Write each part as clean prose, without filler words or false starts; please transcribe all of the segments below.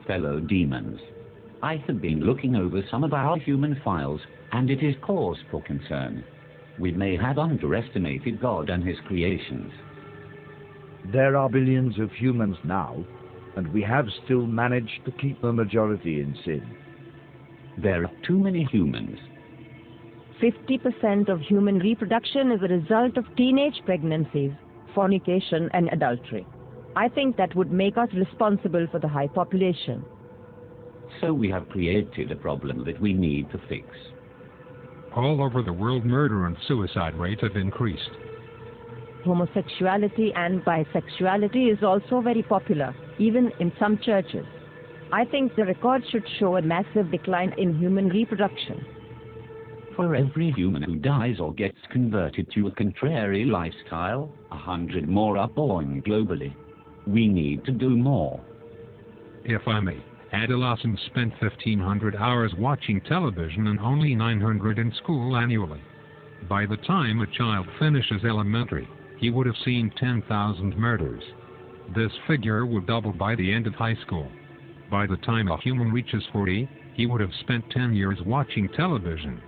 Fellow demons, I have been looking over some of our human files, and it is cause for concern. We may have underestimated God and his creations. There are billions of humans now, and we have still managed to keep the majority in sin. There are too many humans. 50% of human reproduction is a result of teenage pregnancies, fornication and adultery. I think that would make us responsible for the high population. So we have created a problem that we need to fix. All over the world, murder and suicide rates have increased. Homosexuality and bisexuality is also very popular, even in some churches. I think the record should show a massive decline in human reproduction. For every human who dies or gets converted to a contrary lifestyle, 100 more are born globally. We need to do more. If I may, adolescents spent 1,500 hours watching television and only 900 in school annually. By the time a child finishes elementary, he would have seen 10,000 murders. This figure would double by the end of high school. By the time a human reaches 40, he would have spent 10 years watching television.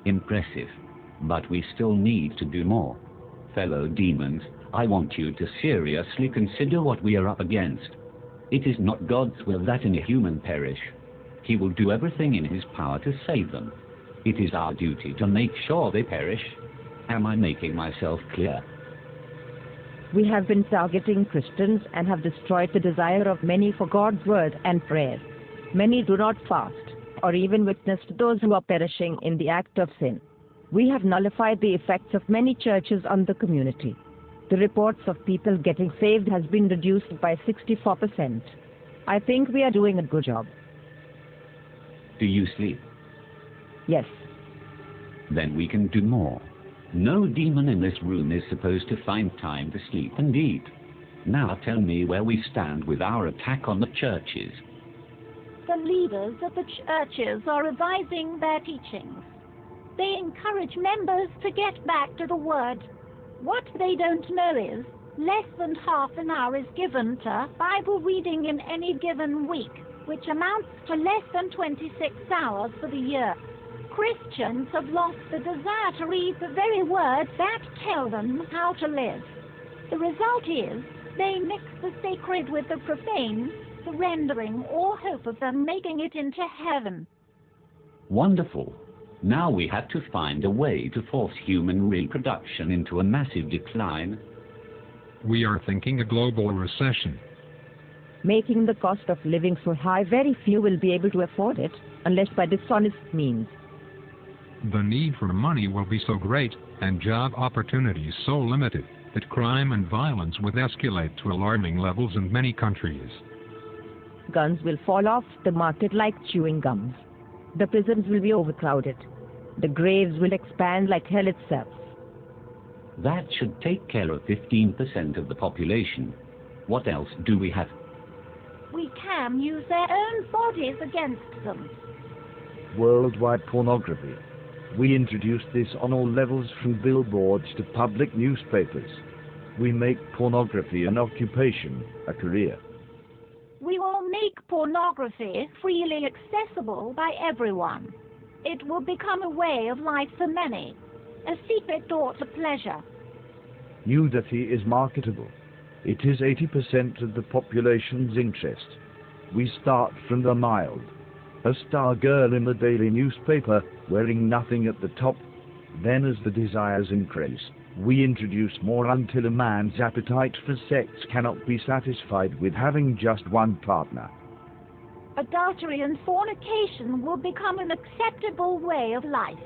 Impressive. But we still need to do more. Fellow demons, I want you to seriously consider what we are up against. It is not God's will that any human perish. He will do everything in his power to save them. It is our duty to make sure they perish. Am I making myself clear? We have been targeting Christians and have destroyed the desire of many for God's word and prayer. Many do not fast or even witness to those who are perishing in the act of sin. We have nullified the effects of many churches on the community. The reports of people getting saved has been reduced by 64%. I think we are doing a good job. Do you sleep? Yes. Then we can do more. No demon in this room is supposed to find time to sleep and eat. Now tell me where we stand with our attack on the churches. The leaders of the churches are revising their teachings. They encourage members to get back to the Word. What they don't know is, less than half an hour is given to Bible reading in any given week, which amounts to less than 26 hours for the year. Christians have lost the desire to read the very words that tell them how to live. The result is, they mix the sacred with the profane, surrendering all hope of them making it into heaven. Wonderful. Now we have to find a way to force human reproduction into a massive decline. We are thinking a global recession. Making the cost of living so high, very few will be able to afford it, unless by dishonest means. The need for money will be so great, and job opportunities so limited, that crime and violence would escalate to alarming levels in many countries. Guns will fall off the market like chewing gums. The prisons will be overcrowded. The graves will expand like hell itself. That should take care of 15% of the population. What else do we have? We can use their own bodies against them. Worldwide pornography. We introduced this on all levels, from billboards to public newspapers. We make pornography an occupation, a career. We will make pornography freely accessible by everyone. It will become a way of life for many, a secret door to pleasure. Nudity is marketable. It is 80% of the population's interest. We start from the mild. A star girl in the daily newspaper wearing nothing at the top. Then as the desires increase, we introduce more until a man's appetite for sex cannot be satisfied with having just one partner. Adultery and fornication will become an acceptable way of life,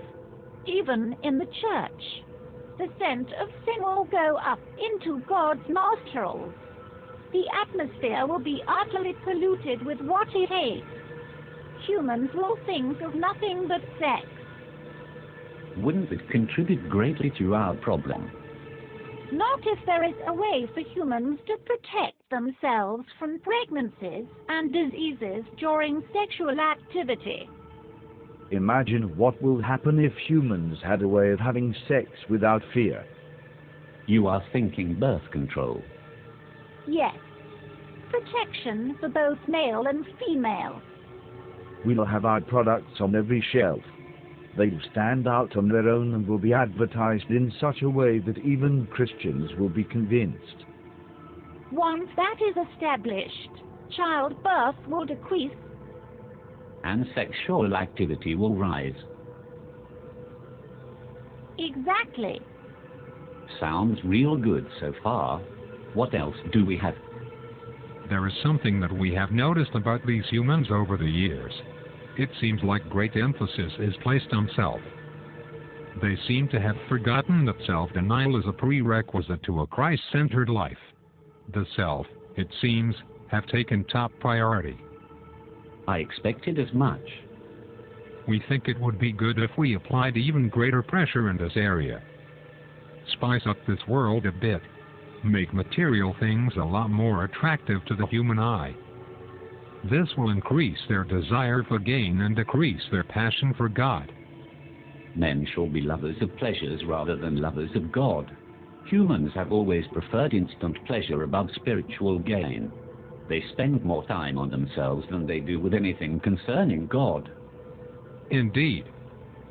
even in the church. The scent of sin will go up into God's nostrils. The atmosphere will be utterly polluted with what he hates. Humans will think of nothing but sex. Wouldn't it contribute greatly to our problem? Not if there is a way for humans to protect themselves from pregnancies and diseases during sexual activity. Imagine what will happen if humans had a way of having sex without fear. You are thinking birth control. Yes. protection for both male and female. We'll have our products on every shelf. They'll stand out on their own and will be advertised in such a way that even Christians will be convinced. Once that is established, childbirth will decrease. And sexual activity will rise. Exactly. Sounds real good so far. What else do we have? There is something that we have noticed about these humans over the years. It seems like great emphasis is placed on self. They seem to have forgotten that self-denial is a prerequisite to a Christ-centered life. The self, it seems, have taken top priority. I expected as much. We think it would be good if we applied even greater pressure in this area. Spice up this world a bit. Make material things a lot more attractive to the human eye. This will increase their desire for gain and decrease their passion for God. Men shall be lovers of pleasures rather than lovers of God. Humans have always preferred instant pleasure above spiritual gain. They spend more time on themselves than they do with anything concerning God. Indeed,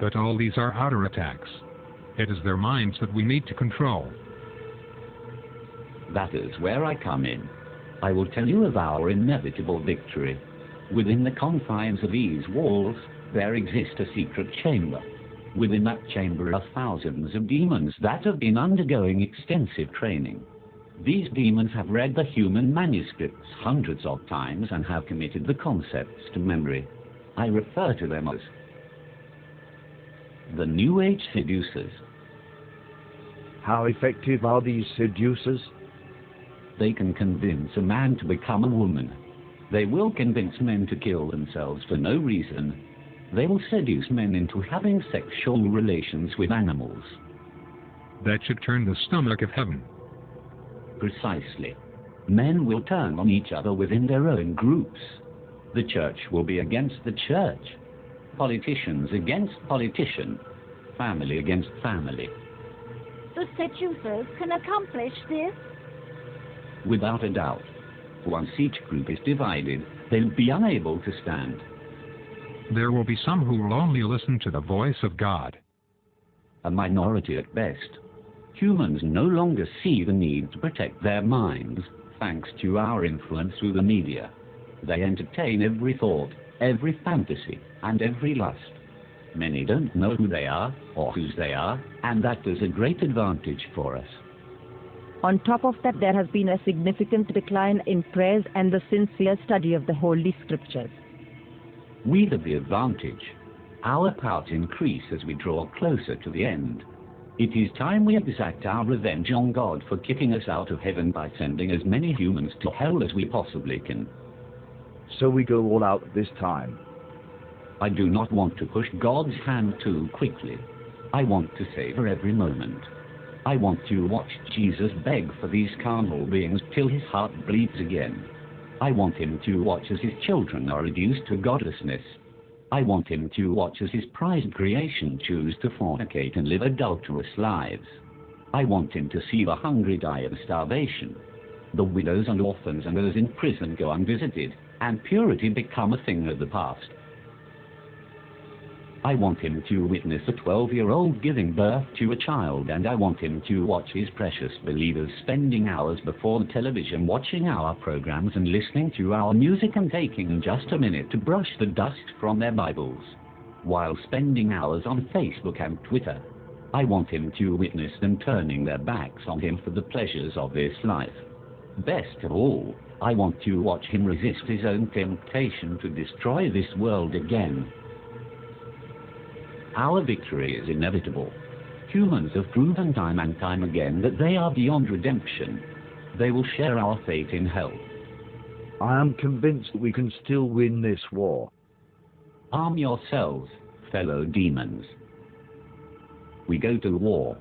but all these are outer attacks. It is their minds that we need to control. That is where I come in. I will tell you of our inevitable victory. Within the confines of these walls, there exists a secret chamber. Within that chamber are thousands of demons that have been undergoing extensive training. These demons have read the human manuscripts hundreds of times and have committed the concepts to memory. I refer to them as the New Age seducers. How effective are these seducers? They can convince a man to become a woman. They will convince men to kill themselves for no reason. They will seduce men into having sexual relations with animals. That should turn the stomach of heaven. Precisely. Men will turn on each other within their own groups. The church will be against the church. Politicians against politician. Family against family. The seducers can accomplish this? Without a doubt. Once each group is divided, they'll be unable to stand. There will be some who will only listen to the voice of God. A minority at best. Humans no longer see the need to protect their minds, thanks to our influence through the media. They entertain every thought, every fantasy, and every lust. Many don't know who they are, or whose they are, and that is a great advantage for us. On top of that, there has been a significant decline in prayers and the sincere study of the Holy Scriptures. We have the advantage. Our powers increase as we draw closer to the end. It is time we exact our revenge on God for kicking us out of heaven by sending as many humans to hell as we possibly can. So we go all out this time. I do not want to push God's hand too quickly. I want to savor every moment. I want to watch Jesus beg for these carnal beings till his heart bleeds again. I want him to watch as his children are reduced to godlessness. I want him to watch as his prized creation choose to fornicate and live adulterous lives. I want him to see the hungry die of starvation, the widows and orphans and those in prison go unvisited, and purity become a thing of the past. I want him to witness a 12-year-old giving birth to a child, and I want him to watch his precious believers spending hours before the television watching our programs and listening to our music and taking just a minute to brush the dust from their Bibles, while spending hours on Facebook and Twitter. I want him to witness them turning their backs on him for the pleasures of this life. Best of all, I want to watch him resist his own temptation to destroy this world again. Our victory is inevitable. Humans have proven time and time again that they are beyond redemption. They will share our fate in hell. I am convinced we can still win this war. Arm yourselves, fellow demons. We go to war.